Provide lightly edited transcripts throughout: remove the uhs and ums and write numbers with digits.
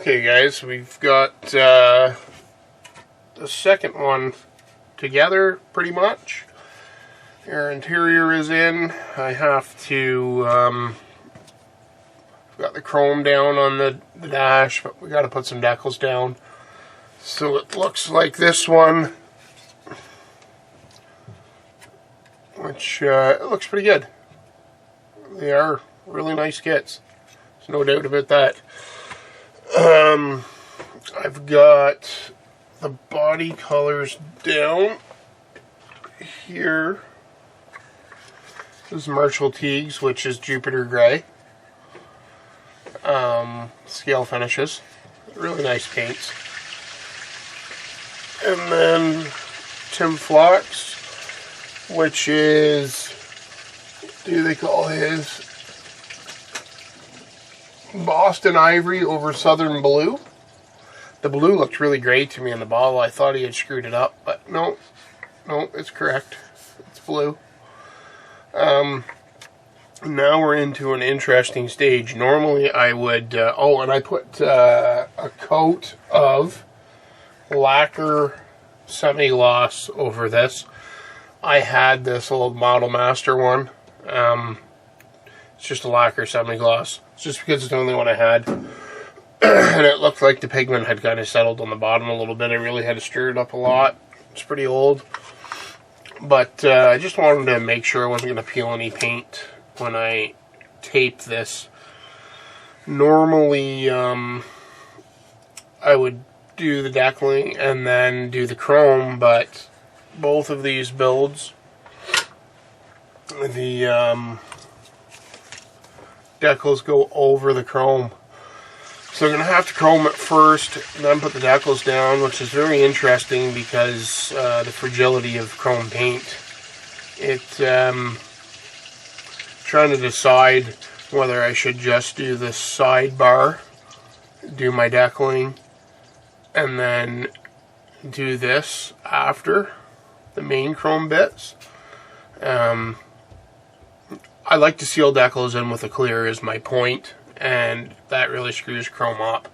Okay guys, we've got the second one together pretty much. Our interior is in. I have to, got the chrome down on the dash, but we got to put some decals down. So it looks like this one, which it looks pretty good. They are really nice kits. There's no doubt about that. I've got the body colors down here. This is Marshall Teagues, which is Jupiter Gray. Scale finishes. Really nice paints. And then Tim Flock's, which is, what do they call his? Boston Ivory over Southern Blue. The blue looked really gray to me in the bottle. I thought he had screwed it up, but no, it's correct. It's blue. Now we're into an interesting stage. Normally I would, and I put a coat of lacquer semi-gloss over this. I had this old Model Master one. It's just a lacquer semi-gloss. It's just because it's the only one I had. And it looked like the pigment had kind of settled on the bottom a little bit. I really had to stir it up a lot. It's pretty old. But I just wanted to make sure I wasn't going to peel any paint when I tape this. Normally, I would do the decaling and then do the chrome, but both of these builds, the decals go over the chrome. So I'm going to have to chrome it first and then put the decals down, which is very interesting because the fragility of chrome paint. It's trying to decide whether I should just do the sidebar, do my decaling, and then do this after the main chrome bits. I like to seal decals in with a clear is my point, and that really screws chrome up.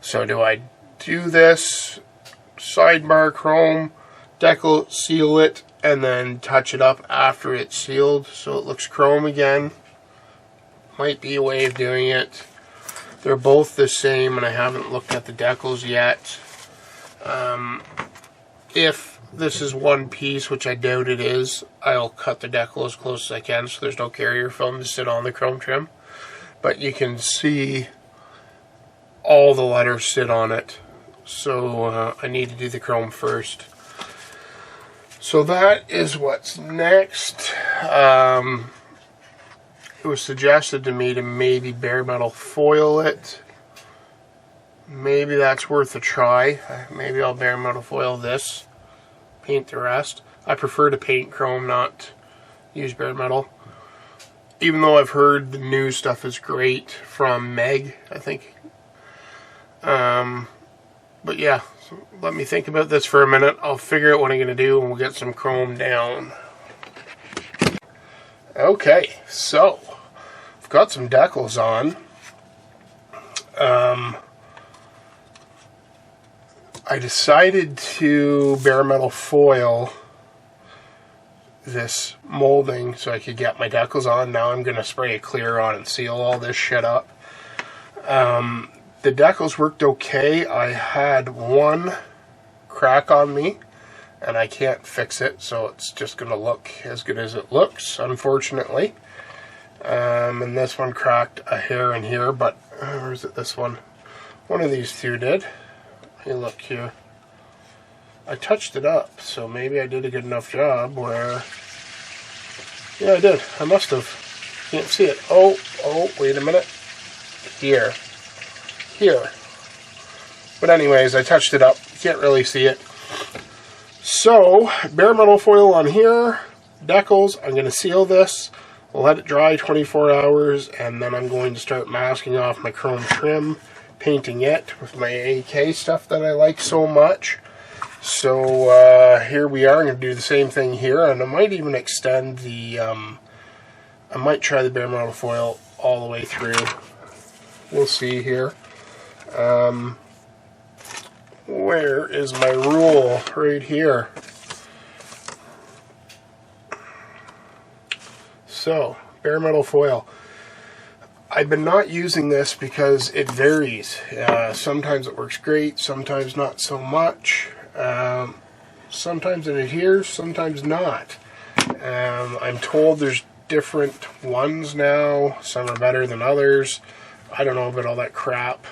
So do I do this sidebar chrome, decal, seal it, and then touch it up after it's sealed so it looks chrome again? Might be a way of doing it. They're both the same, and I haven't looked at the decals yet. If this is one piece, which I doubt it is, I'll cut the decal as close as I can so there's no carrier film to sit on the chrome trim. But you can see all the letters sit on it. So I need to do the chrome first. So that is what's next. It was suggested to me to maybe bare metal foil it. Maybe that's worth a try. Maybe I'll bare metal foil this, paint the rest. I prefer to paint chrome, not use bare metal. Even though I've heard the new stuff is great from Meg, I think. But yeah, so let me think about this for a minute. I'll figure out what I'm going to do and we'll get some chrome down. Okay, so I've got some decals on. I decided to bare metal foil this molding so I could get my decals on. Now I'm going to spray a clear on and seal all this shit up. The decals worked okay. I had one crack on me and I can't fix it, so it's just going to look as good as it looks, unfortunately. And this one cracked a hair in here, but where is it? This one. One of these two did. Hey, look here. I touched it up, so maybe I did a good enough job where... Yeah, I did. I must have. Can't see it. Oh, wait a minute. Here. But anyways, I touched it up. Can't really see it. So, bare metal foil on here. Decals. I'm going to seal this. Let it dry 24 hours, and then I'm going to start masking off my chrome trim, painting it with my AK stuff that I like so much. So here we are. I'm going to do the same thing here, and I might even extend the, I might try the bare metal foil all the way through. We'll see here. Where is my rule? Right here. So, bare metal foil. I've been not using this because it varies. Sometimes it works great, sometimes not so much. Sometimes it adheres, sometimes not. I'm told there's different ones now. Some are better than others. I don't know about all that crap.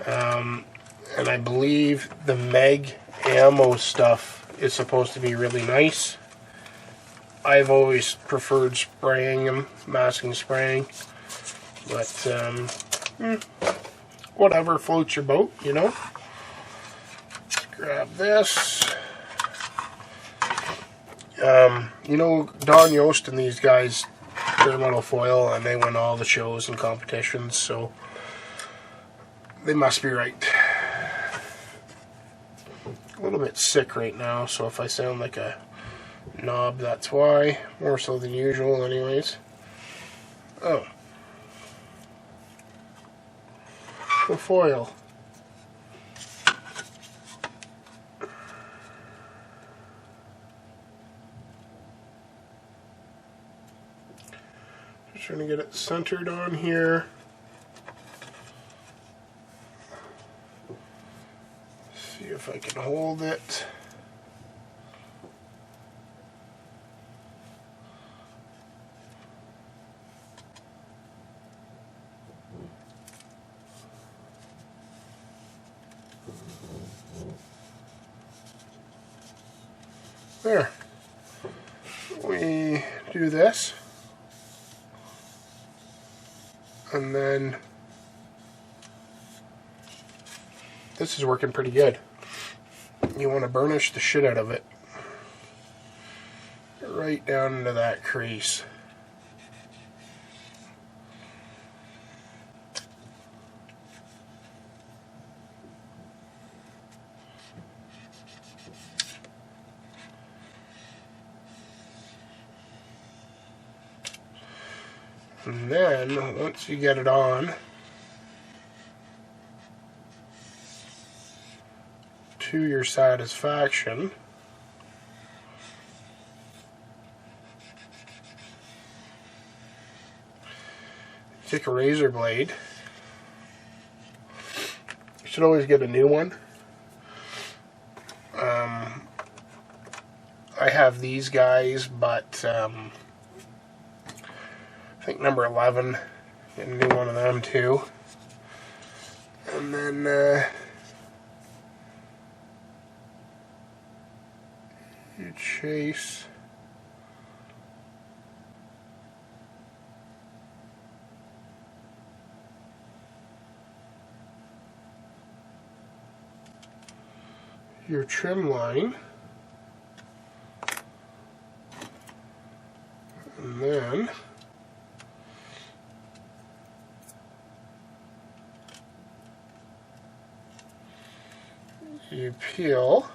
And I believe the Meg ammo stuff is supposed to be really nice. I've always preferred spraying them, masking spraying. But, whatever floats your boat, you know. Let's grab this. You know, Don Yost and these guys, bare metal foil, and they win all the shows and competitions, so they must be right. A little bit sick right now, so if I sound like a knob, that's why. More so than usual, anyways. Oh. The foil. Just trying to get it centered on here. See if I can hold it. There. We do this. And then this is working pretty good. You want to burnish the shit out of it. Right down into that crease. And then, once you get it on, to your satisfaction, take a razor blade. You should always get a new one. I have these guys, but I think number 11, get a new one of them too. And then you chase your trim line, and then you peel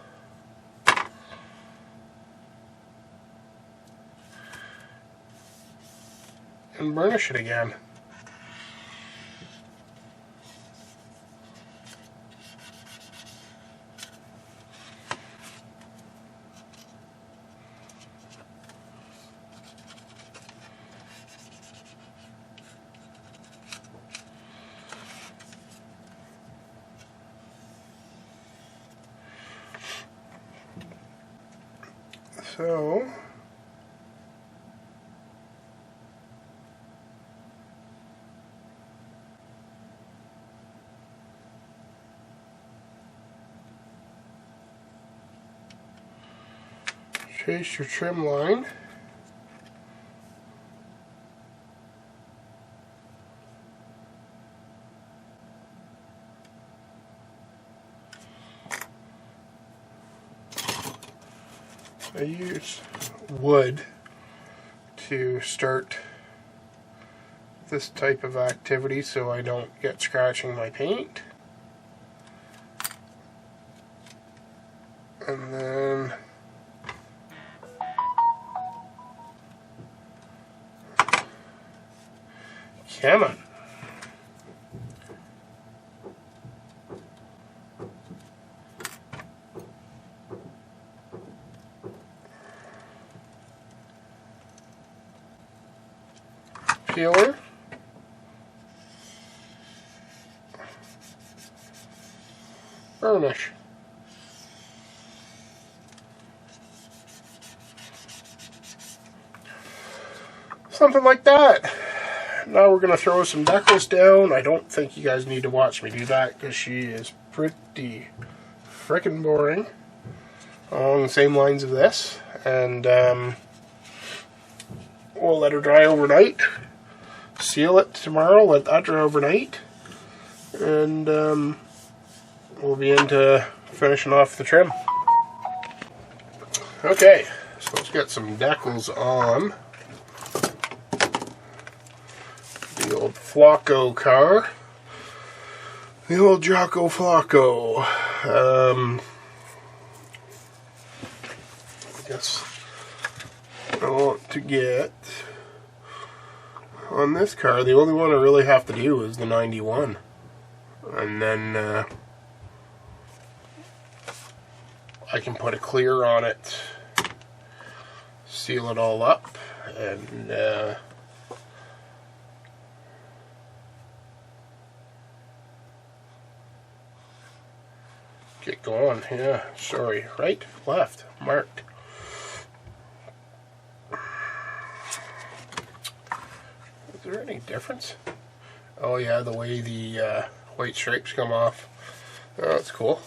and burnish it again. So chase your trim line. I use wood to start this type of activity so I don't get scratching my paint. And then come on. peeler. Burnish. Something like that. Now we're going to throw some decals down. I don't think you guys need to watch me do that because she is pretty freaking boring. Along the same lines of this. And we'll let her dry overnight. Seal it tomorrow, let that dry overnight. And we'll be into finishing off the trim. Okay, so let's get some decals on the old Flacco car. The old Jocko Flacco. I guess I want to get on this car, the only one I really have to do is the 91. And then I can put a clear on it, seal it all up, and get going. Yeah, sorry, right, left, marked. Is there any difference? Oh yeah, the way the white stripes come off. Oh, that's cool.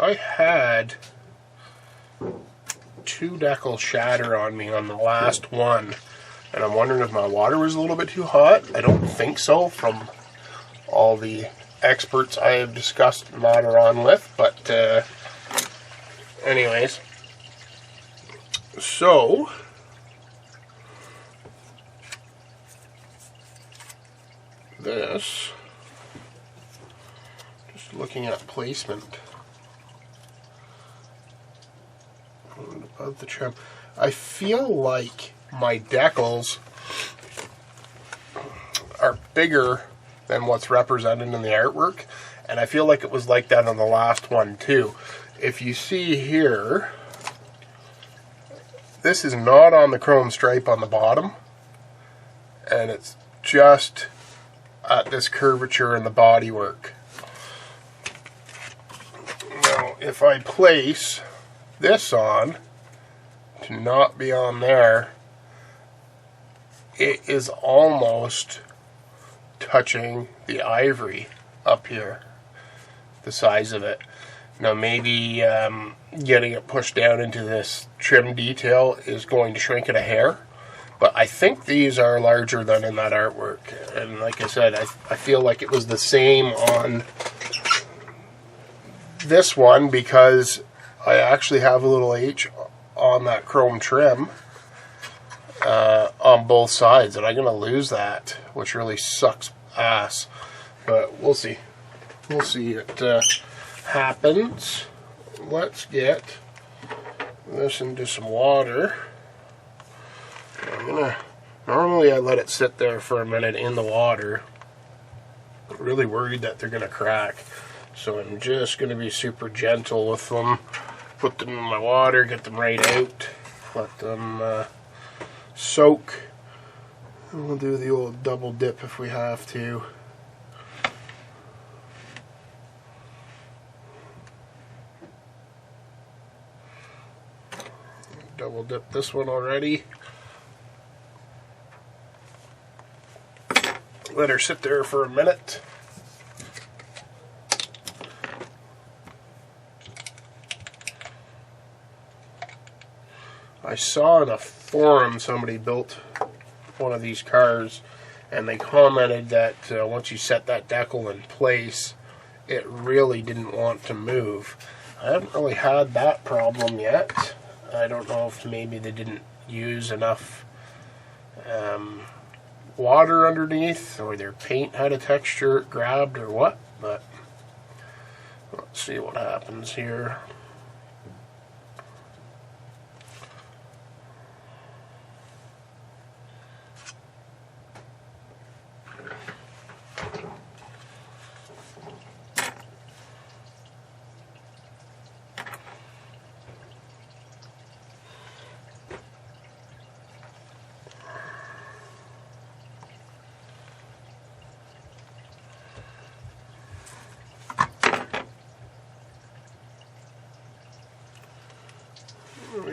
I had 2 decals shatter on me on the last one, and I'm wondering if my water was a little bit too hot. I don't think so from all the experts I have discussed the matter on with, but anyways, so this, just looking at placement above the trim, I feel like my decals are bigger than what's represented in the artwork, and I feel like it was like that on the last one too. If you see here, this is not on the chrome stripe on the bottom, and it's just at this curvature in the bodywork. Now if I place this on to not be on there, it is almost touching the ivory up here, the size of it. Now maybe getting it pushed down into this trim detail is going to shrink it a hair, but I think these are larger than in that artwork. And like I said, I feel like it was the same on this one because I actually have a little H on that chrome trim on both sides, and I'm going to lose that, which really sucks ass. But we'll see. We'll see. It happens. Let's get this into some water. Normally I let it sit there for a minute in the water. I'm really worried that they're going to crack. So I'm just going to be super gentle with them. Put them in my water, get them right out, let them soak. And we'll do the old double dip if we have to. Double dip this one already. Let her sit there for a minute. I saw in a forum somebody built one of these cars, and they commented that once you set that decal in place, it really didn't want to move. I haven't really had that problem yet. I don't know if maybe they didn't use enough water underneath, or their paint had a texture it grabbed, or what, but let's see what happens here.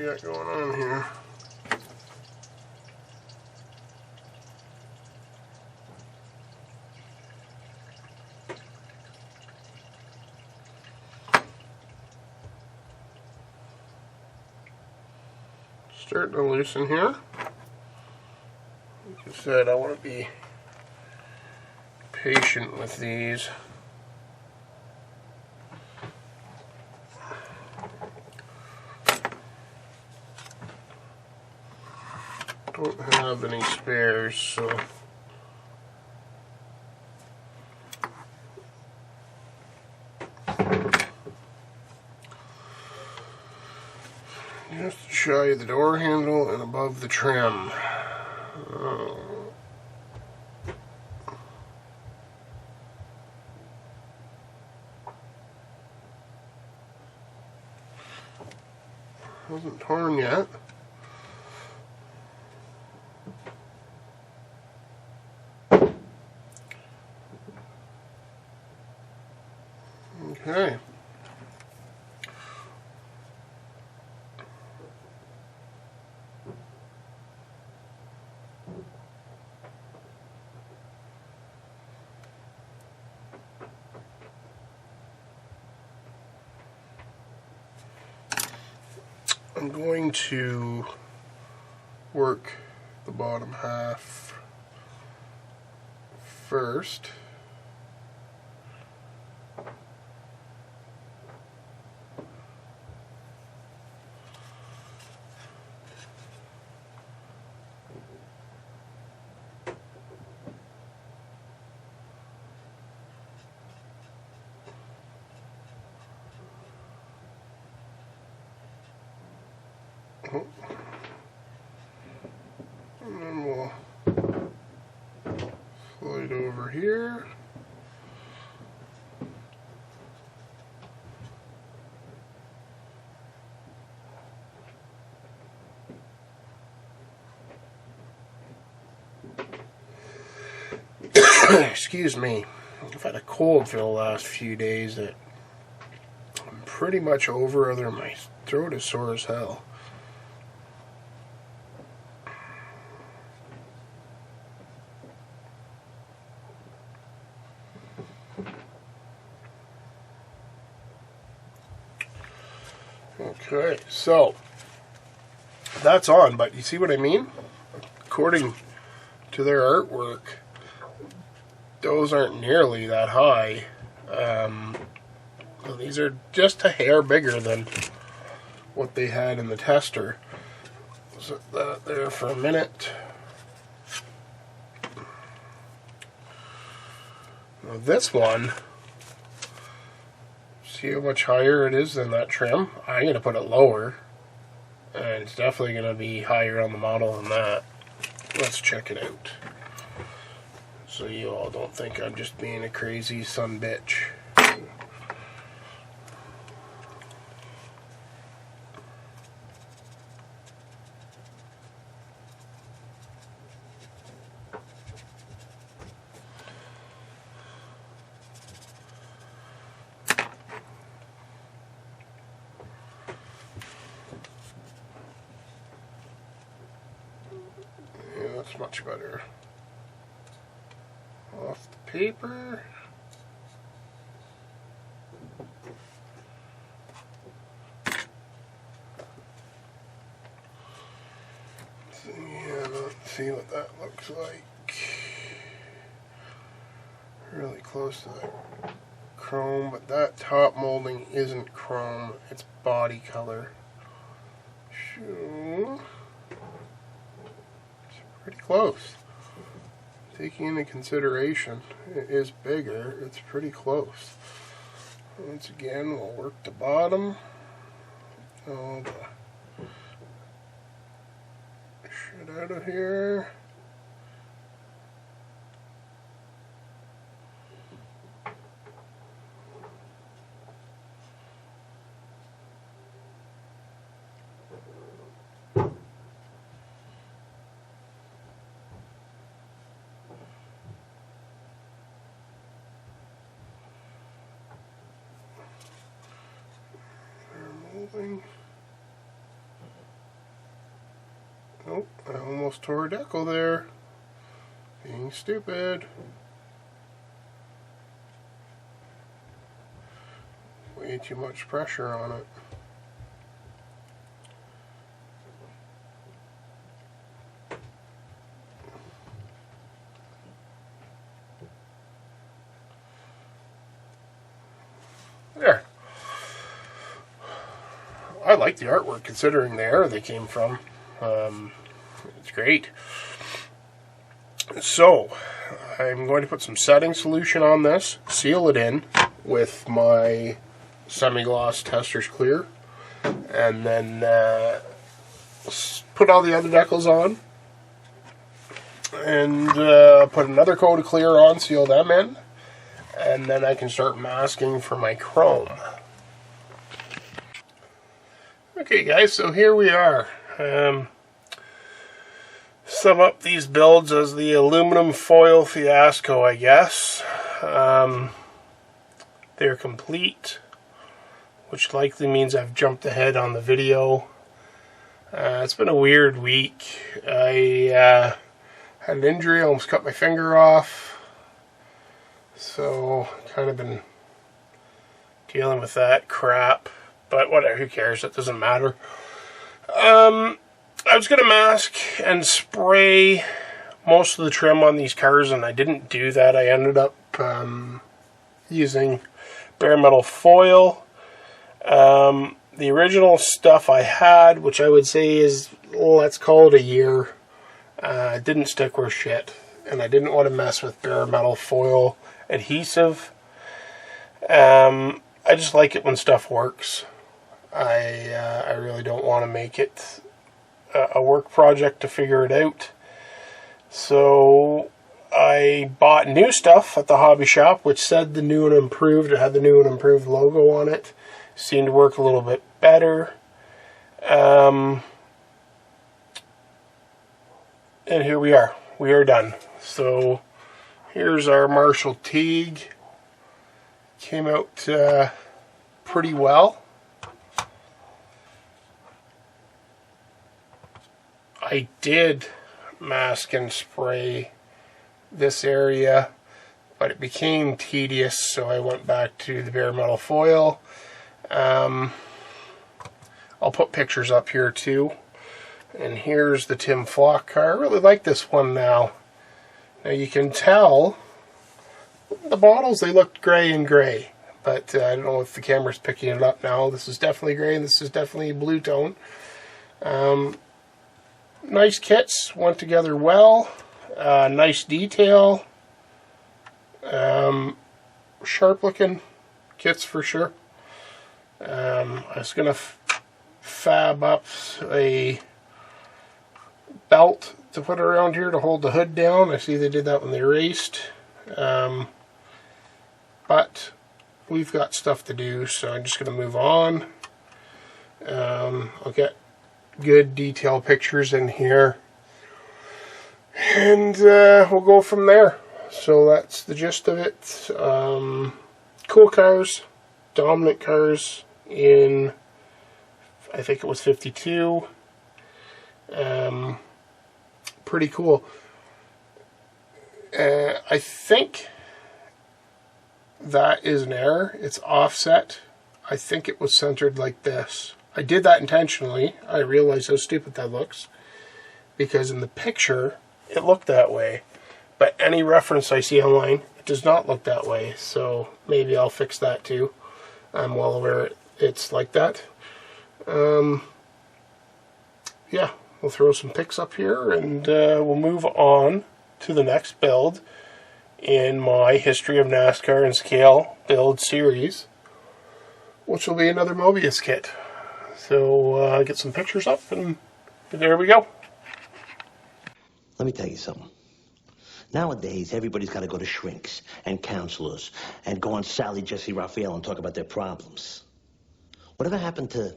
got going on here? Starting to loosen here. Like I said, I want to be patient with these. Don't have any spares, so just shy of the door handle and above the trim. Hasn't torn yet. Okay. I'm going to work the bottom half first. And then we'll slide over here. Excuse me. I've had a cold for the last few days that I'm pretty much over, other than my throat is sore as hell. Okay, so that's on, but you see what I mean? According to their artwork, those aren't nearly that high. These are just a hair bigger than what they had in the tester. Set that there for a minute. Now this one, see how much higher it is than that trim? I'm going to put it lower, and it's definitely going to be higher on the model than that. Let's check it out, so you all don't think I'm just being a crazy son bitch. That's much better. Off the paper. So, yeah, let's see what that looks like. Really close to that chrome, but that top molding isn't chrome, it's body color. So, pretty close. Taking into consideration it is bigger, it's pretty close. Once again, we'll work the bottom. All the shit out of here. Molding. Oh, I almost tore a decal there. Being stupid. Way too much pressure on it. There. I like the artwork considering the era they came from. It's great. So, I'm going to put some setting solution on this, seal it in with my semi-gloss Testors Clear, and then put all the other decals on, and put another coat of clear on, seal them in, and then I can start masking for my chrome. Okay guys, so here we are. Sum up these builds as the aluminum foil fiasco, I guess. They're complete, which likely means I've jumped ahead on the video. It's been a weird week. I had an injury, almost cut my finger off. So, kind of been dealing with that crap. But whatever, who cares? It doesn't matter. I was going to mask and spray most of the trim on these cars, and I didn't do that. I ended up using bare metal foil. The original stuff I had, which I would say is, let's call it a year, didn't stick worth shit. And I didn't want to mess with bare metal foil adhesive. I just like it when stuff works. I really don't want to make it a work project to figure it out. So I bought new stuff at the hobby shop, which said the new and improved. It had the new and improved logo on it. Seemed to work a little bit better. And here we are. We are done. So here's our Marshall Teague. Came out pretty well. I did mask and spray this area, but it became tedious, so I went back to the bare metal foil. I'll put pictures up here too. And here's the Tim Flock car. I really like this one now. Now you can tell the bottles, they looked gray and gray, but I don't know if the camera's picking it up now. This is definitely gray and this is definitely blue tone. Nice kits, went together well. Nice detail. Sharp looking kits for sure. I was going to fab up a belt to put around here to hold the hood down. I see they did that when they raced. But we've got stuff to do, so I'm just going to move on. I'll get good detail pictures in here, and we'll go from there. So that's the gist of it. Cool cars, dominant cars in, I think it was 52. Pretty cool. I think that is an error. It's offset. I think it was centered like this. I did that intentionally. I realized how stupid that looks, because in the picture it looked that way, but any reference I see online, it does not look that way. So maybe I'll fix that too. I'm well aware it's like that. Yeah, we'll throw some pics up here, and we'll move on to the next build in my History of NASCAR and Scale build series, which will be another Mobius kit. So get some pictures up, and there we go. Let me tell you something. Nowadays, everybody's got to go to shrinks and counselors and go on Sally, Jesse, Raphael and talk about their problems. Whatever happened to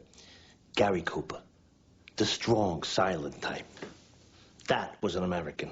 Gary Cooper? The strong, silent type. That was an American.